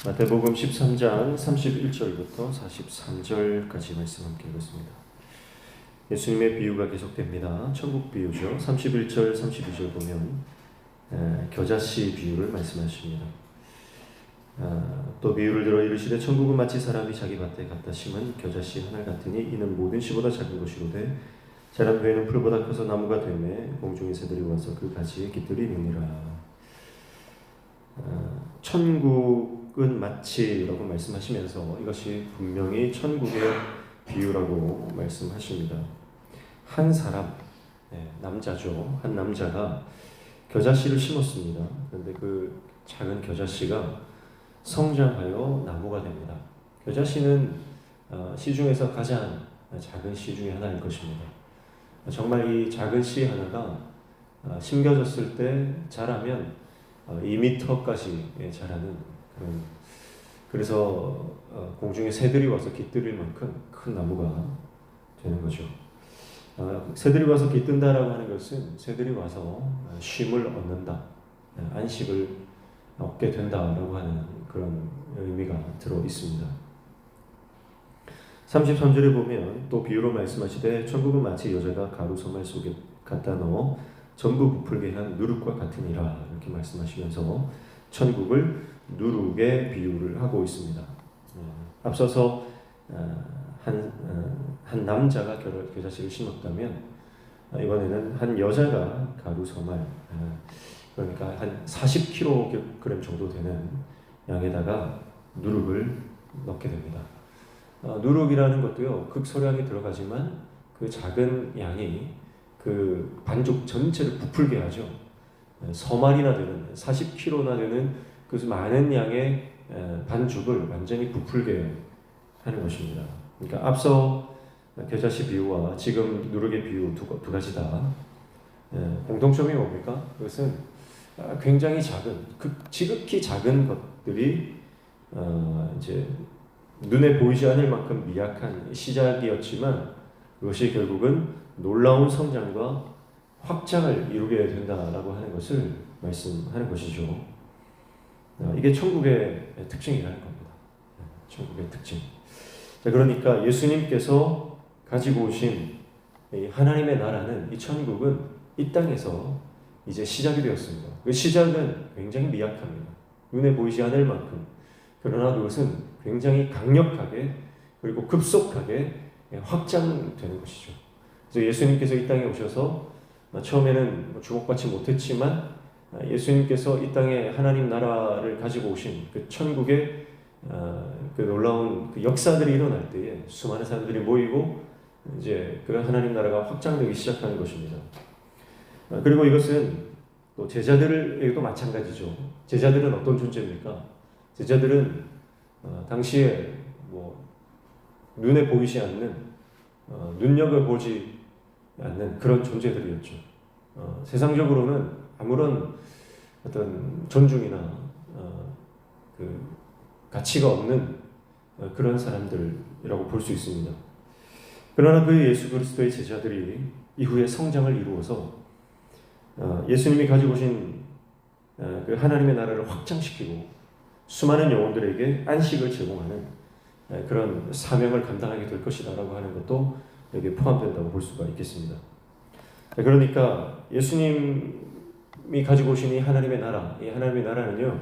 마태복음 13장 31절부터 43절까지 말씀 함께 읽었습니다. 예수님의 비유가 계속됩니다. 천국 비유죠. 31절, 32절 보면 겨자씨 비유를 말씀하십니다. 또 비유를 들어 이르시되 천국은 마치 사람이 자기 밭에 갖다 심은 겨자씨 하나 같으니 이는 모든 씨보다 작은 것이로되 자란 후에는 풀보다 커서 나무가 되매 공중의 새들이 와서 그 가지에 깃들이느니라. 천국은 마치라고 말씀하시면서 이것이 분명히 천국의 비유라고 말씀하십니다. 한 사람, 남자죠. 한 남자가 겨자씨를 심었습니다. 그런데 그 작은 겨자씨가 성장하여 나무가 됩니다. 겨자씨는 씨 중에서 가장 작은 씨 중에 하나일 것입니다. 정말 이 작은 씨 하나가 심겨졌을 때 자라면 2m까지 자라는 그런, 그래서 공중에 새들이 와서 깃들일 만큼 큰 나무가 되는 거죠. 새들이 와서 깃든다라고 하는 것은 새들이 와서 쉼을 얻는다, 안식을 얻게 된다라고 하는 그런 의미가 들어 있습니다. 33절에 보면 또 비유로 말씀하시되 천국은 마치 여자가 가루 소말 속에 갖다 넣어 전부 부풀게 한 누룩과 같으니라 이렇게 말씀하시면서 천국을 누룩에 비유를 하고 있습니다. 앞서서 한 남자가 겨자씨를 심었다면 이번에는 한 여자가 가루 소말, 그러니까 한 40kg 정도 되는 양에다가 누룩을 넣게 됩니다. 누룩이라는 것도요, 극소량이 들어가지만 그 작은 양이 그 반죽 전체를 부풀게 하죠. 서말이나 되는 40kg나 되는 그 많은 양의 반죽을 완전히 부풀게 하는 것입니다. 그러니까 앞서 겨자씨 비유와 지금 누룩의 비유 두 가지 다 공통점이 뭡니까? 그것은 굉장히 작은, 지극히 작은 것들이 이제 눈에 보이지 않을 만큼 미약한 시작이었지만 그것이 결국은 놀라운 성장과 확장을 이루게 된다라고 하는 것을 말씀하는 것이죠. 이게 천국의 특징이라는 겁니다. 천국의 특징. 자, 그러니까 예수님께서 가지고 오신 이 하나님의 나라는, 이 천국은 이 땅에서 이제 시작이 되었습니다. 그 시작은 굉장히 미약합니다. 눈에 보이지 않을 만큼. 그러나 그것은 굉장히 강력하게 그리고 급속하게 확장되는 것이죠. 그래서 예수님께서 이 땅에 오셔서 처음에는 주목받지 못했지만 예수님께서 이 땅에 하나님 나라를 가지고 오신 그 천국의 그 놀라운 그 역사들이 일어날 때에 수많은 사람들이 모이고 이제 그 하나님 나라가 확장되기 시작하는 것입니다. 그리고 이것은 또 제자들에게도 마찬가지죠. 제자들은 어떤 존재입니까? 제자들은 당시에 눈에 보이지 않는, 눈여겨보지 않는 그런 존재들이었죠. 세상적으로는 아무런 어떤 존중이나 그 가치가 없는 그런 사람들이라고 볼 수 있습니다. 그러나 그 예수 그리스도의 제자들이 이후에 성장을 이루어서 예수님이 가지고 오신 그 하나님의 나라를 확장시키고 수많은 영혼들에게 안식을 제공하는 그런 사명을 감당하게 될 것이다라고 하는 것도 여기에 포함된다고 볼 수가 있겠습니다. 그러니까 예수님이 가지고 오신 이 하나님의 나라, 이 하나님의 나라는요,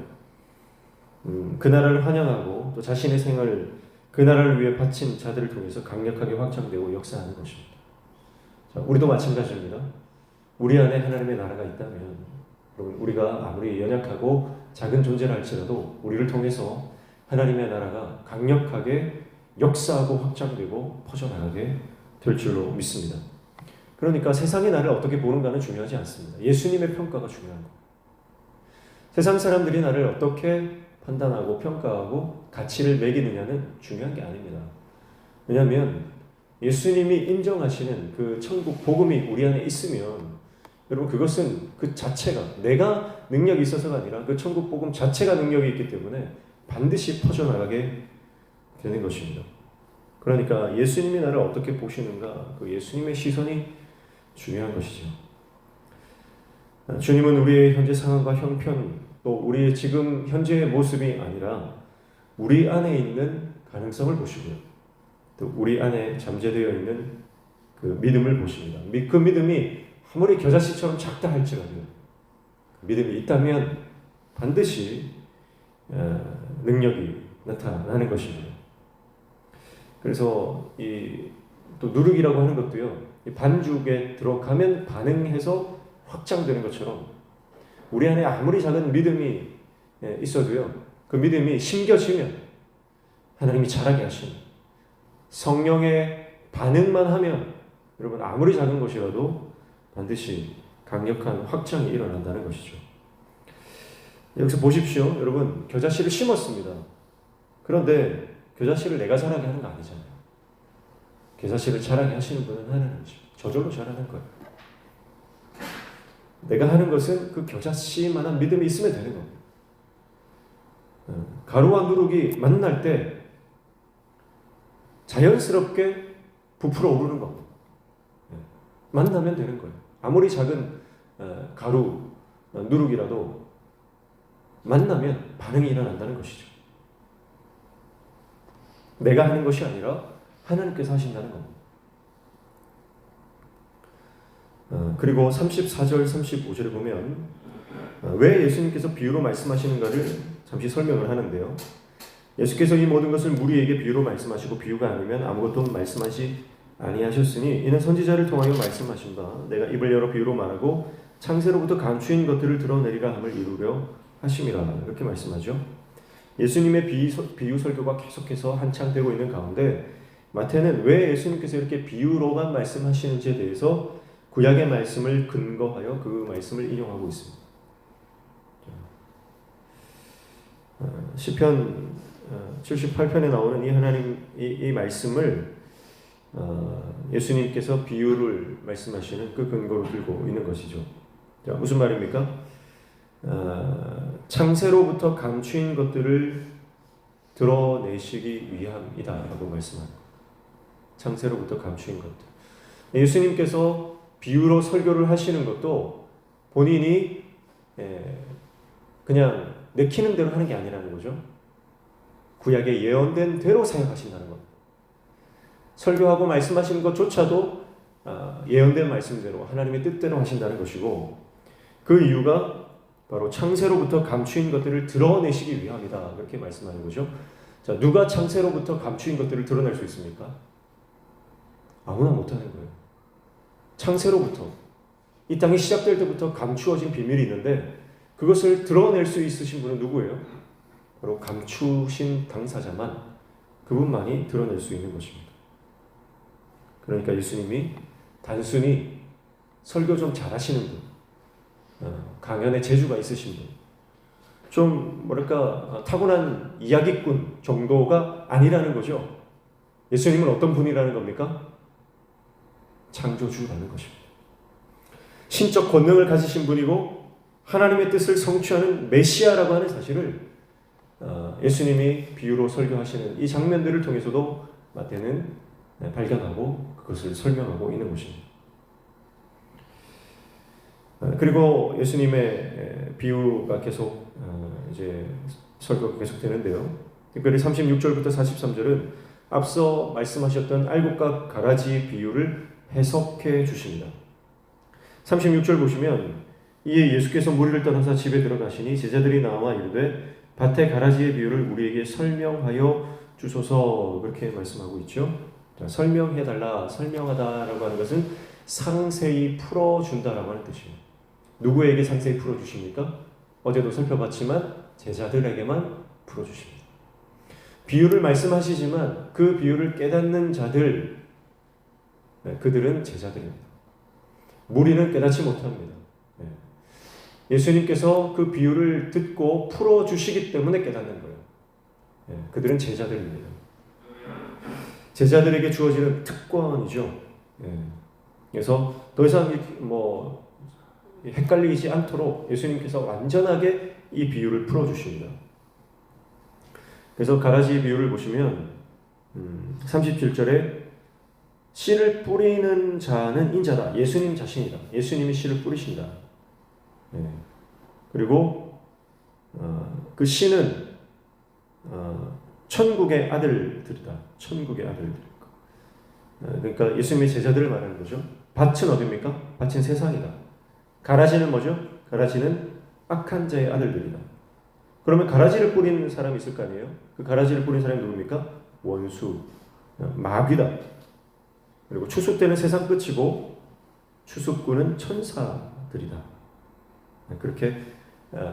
그 나라를 환영하고 또 자신의 생을 그 나라를 위해 바친 자들을 통해서 강력하게 확장되고 역사하는 것입니다. 자, 우리도 마찬가지입니다. 우리 안에 하나님의 나라가 있다면, 여러분, 우리가 아무리 연약하고 작은 존재라 할지라도 우리를 통해서 하나님의 나라가 강력하게 역사하고 확장되고 퍼져나가게 될 줄로 믿습니다. 그러니까 세상이 나를 어떻게 보는가는 중요하지 않습니다. 예수님의 평가가 중요한 거예요. 세상 사람들이 나를 어떻게 판단하고 평가하고 가치를 매기느냐는 중요한 게 아닙니다. 왜냐하면 예수님이 인정하시는 그 천국 복음이 우리 안에 있으면 여러분, 그것은 그 자체가 내가 능력이 있어서가 아니라 그 천국 복음 자체가 능력이 있기 때문에 반드시 퍼져나가게 되는 것입니다. 그러니까 예수님이 나를 어떻게 보시는가, 그 예수님의 시선이 중요한 것이죠. 주님은 우리의 현재 상황과 형편, 또 우리의 지금 현재의 모습이 아니라 우리 안에 있는 가능성을 보시고요. 또 우리 안에 잠재되어 있는 그 믿음을 보십니다. 그 믿음이 아무리 겨자씨처럼 작다 할지라도 믿음이 있다면 반드시 능력이 나타나는 것입니다. 그래서 또 누룩이라고 하는 것도요, 이 반죽에 들어가면 반응해서 확장되는 것처럼 우리 안에 아무리 작은 믿음이 있어도요, 그 믿음이 심겨지면 하나님이 자라게 하시는 성령의 반응만 하면 여러분 아무리 작은 것이라도 반드시 강력한 확장이 일어난다는 것이죠. 여기서 보십시오. 여러분, 겨자씨를 심었습니다. 그런데 겨자씨를 내가 자라게 하는 거 아니잖아요. 겨자씨를 자라게 하시는 분은 하나님이죠. 저절로 자라는 거예요. 내가 하는 것은 그 겨자씨만한 믿음이 있으면 되는 겁니다. 가루와 누룩이 만날 때 자연스럽게 부풀어 오르는 겁니다. 만나면 되는 거예요. 아무리 작은 가루, 누룩이라도 만나면 반응이 일어난다는 것이죠. 내가 하는 것이 아니라 하나님께서 하신다는 겁니다. 그리고 34절, 35절에 보면 왜 예수님께서 비유로 말씀하시는가를 잠시 설명을 하는데요. 예수께서 이 모든 것을 무리에게 비유로 말씀하시고 비유가 아니면 아무것도 말씀하시 아니하셨으니 이는 선지자를 통하여 말씀하신 바 내가 입을 열어 비유로 말하고 창세로부터 감추인 것들을 드러내리라 함을 이루려 하심이라, 이렇게 말씀하죠. 예수님의 비유 설교가 계속해서 한창 되고 있는 가운데 마태는 왜 예수님께서 이렇게 비유로만 말씀하시는지에 대해서 구약의 말씀을 근거하여 그 말씀을 인용하고 있습니다. 시편 78편에 나오는 이 하나님 이 말씀을 예수님께서 비유를 말씀하시는 그 근거로 들고 있는 것이죠. 자, 무슨 말입니까? 창세로부터 감추인 것들을 드러내시기 위함이다라고 말씀합니다. 창세로부터 감추인 것들. 예수님께서 비유로 설교를 하시는 것도 본인이 그냥 내키는 대로 하는 게 아니라는 거죠. 구약에 예언된 대로 사역하신다는 겁니다. 설교하고 말씀하시는 것조차도 예언된 말씀대로 하나님의 뜻대로 하신다는 것이고, 그 이유가 바로 창세로부터 감추인 것들을 드러내시기 위함이다, 그렇게 말씀하는 거죠. 자, 누가 창세로부터 감추인 것들을 드러낼 수 있습니까? 아무나 못하는 거예요. 창세로부터, 이 땅이 시작될 때부터 감추어진 비밀이 있는데 그것을 드러낼 수 있으신 분은 누구예요? 바로 감추신 당사자만, 그분만이 드러낼 수 있는 것입니다. 그러니까 예수님이 단순히 설교 좀 잘하시는 분, 강연에 재주가 있으신 분, 좀 뭐랄까 타고난 이야기꾼 정도가 아니라는 거죠. 예수님은 어떤 분이라는 겁니까? 창조주라는 것입니다. 신적 권능을 가지신 분이고 하나님의 뜻을 성취하는 메시아라고 하는 사실을 예수님이 비유로 설교하시는 이 장면들을 통해서도 마태는 발견하고 그것을 설명하고 있는 것입니다. 그리고 예수님의 비유가 계속 이제 설교가 계속되는데요. 특별히 36절부터 43절은 앞서 말씀하셨던 알곡과 가라지 비유를 해석해 주십니다. 36절 보시면 이에 예수께서 무리를 떠나서 집에 들어가시니 제자들이 나와 이르되 밭의 가라지의 비유를 우리에게 설명하여 주소서, 그렇게 말씀하고 있죠. 자, 설명해달라, 설명하다라고 하는 것은 상세히 풀어준다라고 하는 뜻이에요. 누구에게 상세히 풀어주십니까? 어제도 살펴봤지만 제자들에게만 풀어주십니다. 비유를 말씀하시지만 그 비유를 깨닫는 자들, 그들은 제자들입니다. 무리는 깨닫지 못합니다. 예수님께서 그 비유를 듣고 풀어주시기 때문에 깨닫는 거예요. 그들은 제자들입니다. 제자들에게 주어지는 특권이죠. 그래서 더 이상 헷갈리지 않도록 예수님께서 완전하게 이 비유를 풀어주십니다. 그래서 가라지 비유를 보시면 37절에 씨를 뿌리는 자는 인자다. 예수님 자신이다. 예수님이 씨를 뿌리신다. 그리고 그 씨는 천국의 아들들이다. 천국의 아들들. 그러니까 예수님의 제자들을 말하는 거죠. 밭은 어디입니까? 밭은 세상이다. 가라지는 뭐죠? 가라지는 악한 자의 아들들이다. 그러면 가라지를 뿌리는 사람이 있을 거 아니에요? 그 가라지를 뿌리는 사람이 누굽니까? 원수, 마귀다. 그리고 추수때는 세상 끝이고 추수꾼은 천사들이다. 그렇게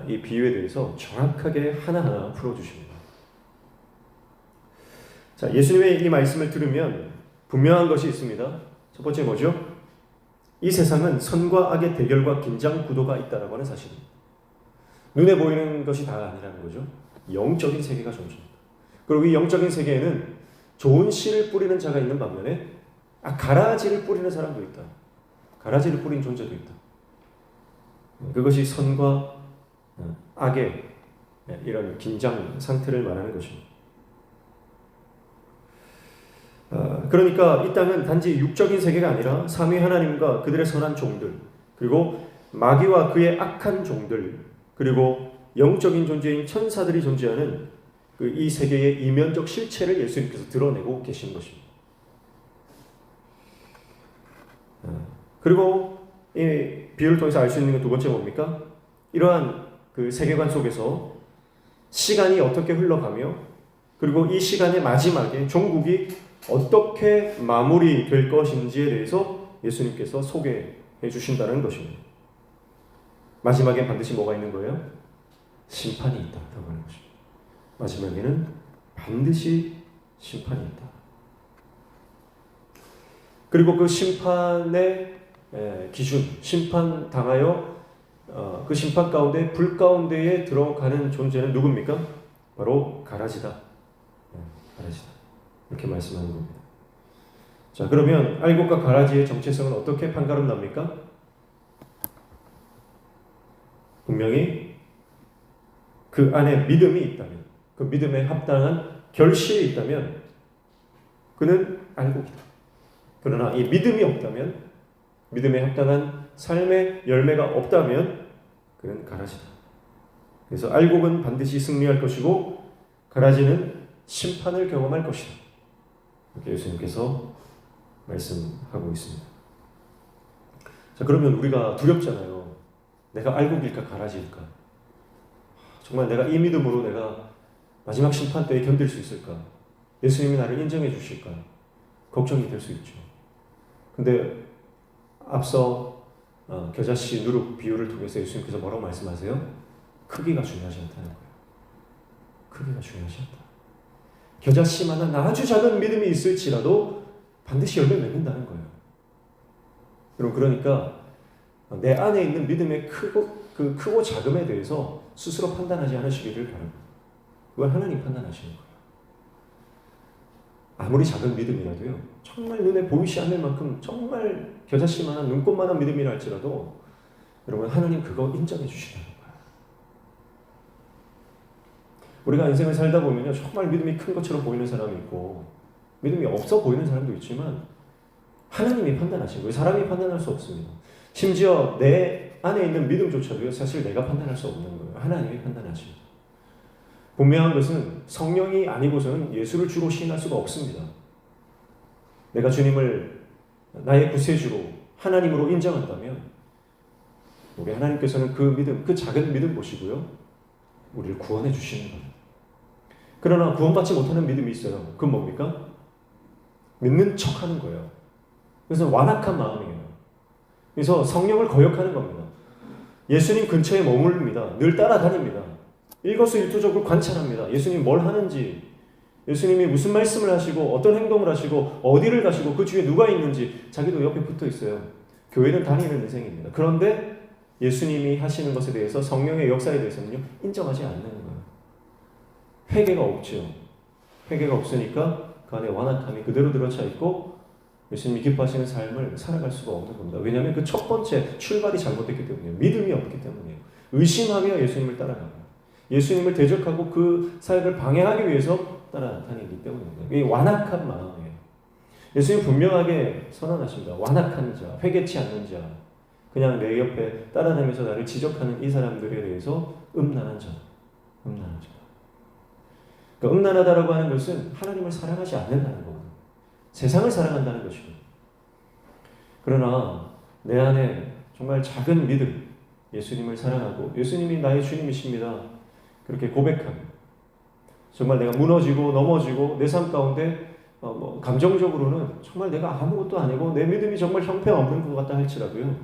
이 비유에 대해서 정확하게 하나하나 풀어주십니다. 자, 예수님의 이 말씀을 들으면 분명한 것이 있습니다. 첫 번째 뭐죠? 이 세상은 선과 악의 대결과 긴장 구도가 있다라고 하는 사실입니다. 눈에 보이는 것이 다 아니라는 거죠. 영적인 세계가 존재합니다. 그리고 이 영적인 세계에는 좋은 씨를 뿌리는 자가 있는 반면에 가라지를 뿌리는 사람도 있다. 가라지를 뿌리는 존재도 있다. 그것이 선과 악의 이런 긴장 상태를 말하는 것입니다. 그러니까 이 땅은 단지 육적인 세계가 아니라 삼위 하나님과 그들의 선한 종들, 그리고 마귀와 그의 악한 종들, 그리고 영적인 존재인 천사들이 존재하는 이 세계의 이면적 실체를 예수님께서 드러내고 계시는 것입니다. 그리고 이 비유를 통해서 알 수 있는 건 두 번째 뭡니까? 이러한 그 세계관 속에서 시간이 어떻게 흘러가며, 그리고 이 시간의 마지막에 종국이 어떻게 마무리될 것인지에 대해서 예수님께서 소개해 주신다는 것입니다. 마지막에 반드시 뭐가 있는 거예요? 심판이 있다고 하는 것입니다. 마지막에는 반드시 심판이 있다. 그리고 그 심판의 기준, 심판당하여 그 심판 가운데 불 가운데에 들어가는 존재는 누굽니까? 바로 가라지다. 가라지다. 이렇게 말씀하는 겁니다. 자, 그러면 알곡과 가라지의 정체성은 어떻게 판가름 납니까? 분명히 그 안에 믿음이 있다면, 그 믿음에 합당한 결실이 있다면 그는 알곡이다. 그러나 이 믿음이 없다면, 믿음에 합당한 삶의 열매가 없다면 그는 가라지다. 그래서 알곡은 반드시 승리할 것이고 가라지는 심판을 경험할 것이다. 이렇게 예수님께서 말씀하고 있습니다. 자, 그러면 우리가 두렵잖아요. 내가 알곡일까 가라지일까? 정말 내가 이 믿음으로 내가 마지막 심판 때에 견딜 수 있을까? 예수님이 나를 인정해 주실까? 걱정이 될 수 있죠. 근데 앞서 겨자씨 누룩 비유를 통해서 예수님께서 뭐라고 말씀하세요? 크기가 중요하지 않다는 거예요. 크기가 중요하지 않다. 겨자씨만한 아주 작은 믿음이 있을지라도 반드시 열매 맺는다는 거예요. 여러분, 그러니까 내 안에 있는 믿음의 크고 작음에 대해서 스스로 판단하지 않으시기를 바랍니다. 그건 하나님 판단하시는 거예요. 아무리 작은 믿음이라도요, 정말 눈에 보이지 않을 만큼 정말 겨자씨만한 눈꽃만한 믿음이라 할지라도 여러분, 하나님 그거 인정해 주시는 거예요. 우리가 인생을 살다 보면요, 정말 믿음이 큰 것처럼 보이는 사람이 있고 믿음이 없어 보이는 사람도 있지만 하나님이 판단하시는 거예요. 사람이 판단할 수 없습니다. 심지어 내 안에 있는 믿음조차도요, 사실 내가 판단할 수 없는 거예요. 하나님이 판단하십니다. 분명한 것은 성령이 아니고서는 예수를 주로 시인할 수가 없습니다. 내가 주님을 나의 구세주로 하나님으로 인정한다면 우리 하나님께서는 그 믿음, 그 작은 믿음 보시고요, 우리를 구원해 주시는 겁니다. 그러나 구원받지 못하는 믿음이 있어요. 그건 뭡니까? 믿는 척하는 거예요. 그래서 완악한 마음이에요. 그래서 성령을 거역하는 겁니다. 예수님 근처에 머무릅니다. 늘 따라다닙니다. 일거수일투족을 관찰합니다. 예수님 뭘 하는지, 예수님이 무슨 말씀을 하시고 어떤 행동을 하시고 어디를 가시고 그 주위에 누가 있는지 자기도 옆에 붙어 있어요. 교회는 다니는 인생입니다. 그런데 예수님이 하시는 것에 대해서, 성령의 역사에 대해서는요, 인정하지 않는 거예요. 회개가 없죠. 회개가 없으니까 그 안에 완악함이 그대로 들어차 있고 예수님이 기뻐하시는 삶을 살아갈 수가 없는 겁니다. 왜냐하면 그 첫 번째 출발이 잘못됐기 때문이에요. 믿음이 없기 때문이에요. 의심하며 예수님을 따라가요. 예수님을 대적하고 그 사역을 방해하기 위해서 따라다니기 때문입니다. 이 완악한 마음이에요. 예수님 분명하게 선언하십니다. 완악한 자, 회개치 않는 자, 그냥 내 옆에 따라다니면서 나를 지적하는 이 사람들에 대해서 음란한 자, 음란한 자. 그러니까 음란하다라고 하는 것은 하나님을 사랑하지 않는다는 거거든요. 세상을 사랑한다는 것이고. 그러나 내 안에 정말 작은 믿음, 예수님을 사랑하고 예수님이 나의 주님이십니다. 그렇게 고백하면 정말 내가 무너지고 넘어지고 내 삶 가운데 감정적으로는 정말 내가 아무것도 아니고 내 믿음이 정말 형편없는 것 같다 할지라도요.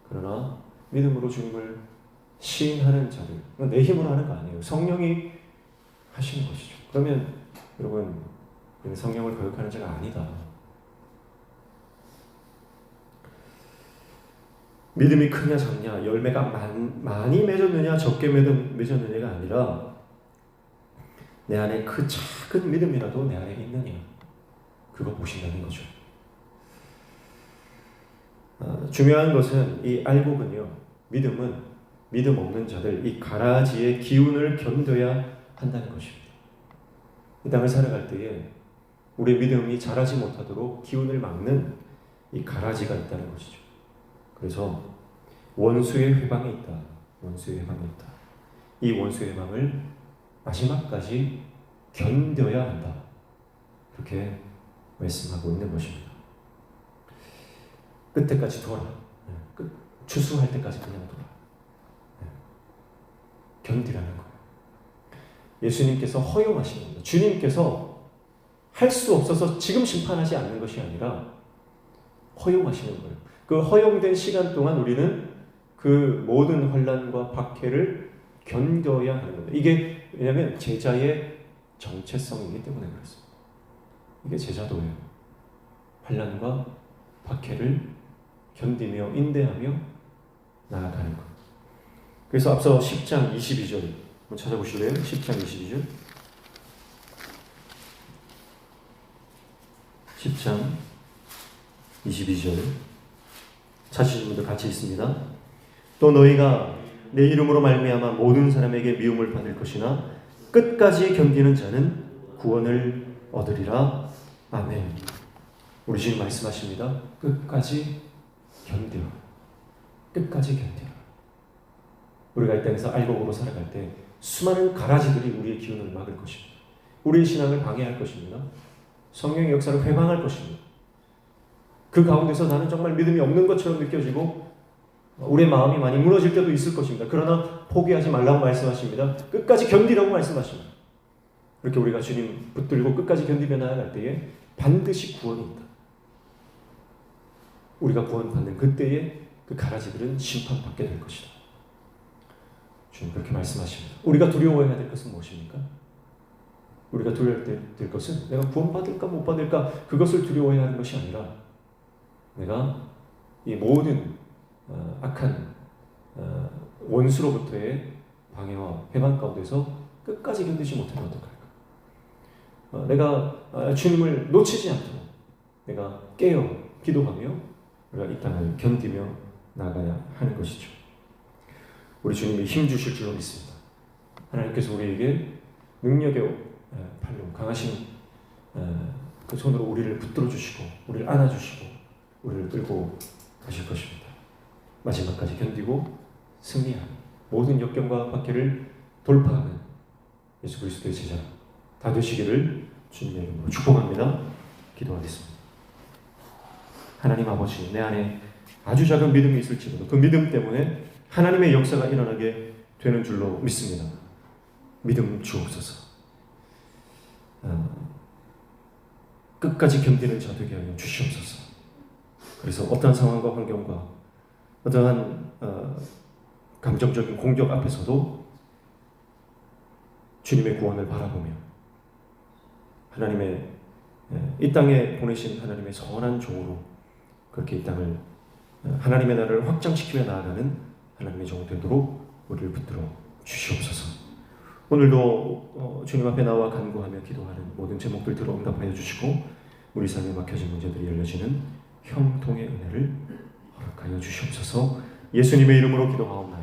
그러나 믿음으로 주님을 시인하는 자들, 내 힘으로 하는 거 아니에요. 성령이 하시는 것이죠. 그러면 여러분, 성령을 거역하는 자가 아니다. 믿음이 크냐 작냐, 열매가 많이 맺었느냐 적게 맺었느냐가 아니라 내 안에 그 작은 믿음이라도 내 안에 있느냐, 그거 보신다는 거죠. 중요한 것은 이 알곡은요, 믿음은 믿음 없는 자들, 이 가라지의 기운을 견뎌야 한다는 것입니다. 이 땅을 살아갈 때에 우리의 믿음이 자라지 못하도록 기운을 막는 이 가라지가 있다는 것이죠. 그래서 원수의 회방이 있다. 원수의 회방이 있다. 이 원수의 회방을 마지막까지 견뎌야 한다. 그렇게 말씀하고 있는 것입니다. 끝에까지 돌아. 추수할 때까지 그냥 돌아. 견디라는 거예요. 예수님께서 허용하시는 겁니다. 주님께서 할 수 없어서 지금 심판하지 않는 것이 아니라 허용하시는 거예요. 그 허용된 시간 동안 우리는 그 모든 환난과 박해를 견뎌야 하는 겁니다. 이게 왜냐하면 제자의 정체성이기 때문에 그렇습니다. 이게 제자도예요. 환난과 박해를 견디며 인내하며 나아가는 것. 그래서 앞서 10장 22절 한번 찾아보실래요? 10장 22절 10장 22절 찾으신 분들 같이 있습니다. 또 너희가 내 이름으로 말미암아 모든 사람에게 미움을 받을 것이나 끝까지 견디는 자는 구원을 얻으리라. 아멘. 우리 주님 말씀하십니다. 끝까지 견뎌. 끝까지 견뎌. 우리가 이 땅에서 알곡으로 살아갈 때 수많은 가라지들이 우리의 기운을 막을 것입니다. 우리의 신앙을 방해할 것입니다. 성령의 역사를 회방할 것입니다. 그 가운데서 나는 정말 믿음이 없는 것처럼 느껴지고 우리의 마음이 많이 무너질 때도 있을 것입니다. 그러나 포기하지 말라고 말씀하십니다. 끝까지 견디라고 말씀하십니다. 이렇게 우리가 주님 붙들고 끝까지 견디며 나아갈 때에 반드시 구원이 있다. 우리가 구원받는 그때에 그 가라지들은 심판받게 될 것이다. 주님 그렇게 말씀하십니다. 우리가 두려워해야 될 것은 무엇입니까? 우리가 두려워해야 될 것은 내가 구원받을까 못 받을까 그것을 두려워해야 하는 것이 아니라 내가 이 모든 악한 원수로부터의 방해와 회방 가운데서 끝까지 견디지 못하면 어떡할까? 내가 주님을 놓치지 않도록 내가 깨어 기도하며 우리가 이 땅을 견디며 나아가야 하는 것이죠. 우리 주님이 힘 주실 줄로 믿습니다. 하나님께서 우리에게 능력의 팔로 강하신 그 손으로 우리를 붙들어 주시고 우리를 안아주시고 우리를 끌고 가실 것입니다. 마지막까지 견디고 승리하는 모든 역경과 박해를 돌파하는 예수 그리스도의 제자 다 되시기를 주님의 이름으로 축복합니다. 기도하겠습니다. 하나님 아버지, 내 안에 아주 작은 믿음이 있을지라도 그 믿음 때문에 하나님의 역사가 일어나게 되는 줄로 믿습니다. 믿음 주옵소서. 끝까지 견디는 자 되게 하여 주시옵소서. 그래서 어떠한 상황과 환경과 어떠한 감정적인 공격 앞에서도 주님의 구원을 바라보며 하나님의 이 땅에 보내신 하나님의 선한 종으로 그렇게 이 땅을 하나님의 나라를 확장시키며 나아가는 하나님의 종 되도록 우리를 붙들어 주시옵소서. 오늘도 주님 앞에 나와 간구하며 기도하는 모든 제목들 들어 응답하여 주시고 우리 삶에 막혀진 문제들이 열려지는 형통의 은혜를 허락하여 주시옵소서. 예수님의 이름으로 기도하옵나이다.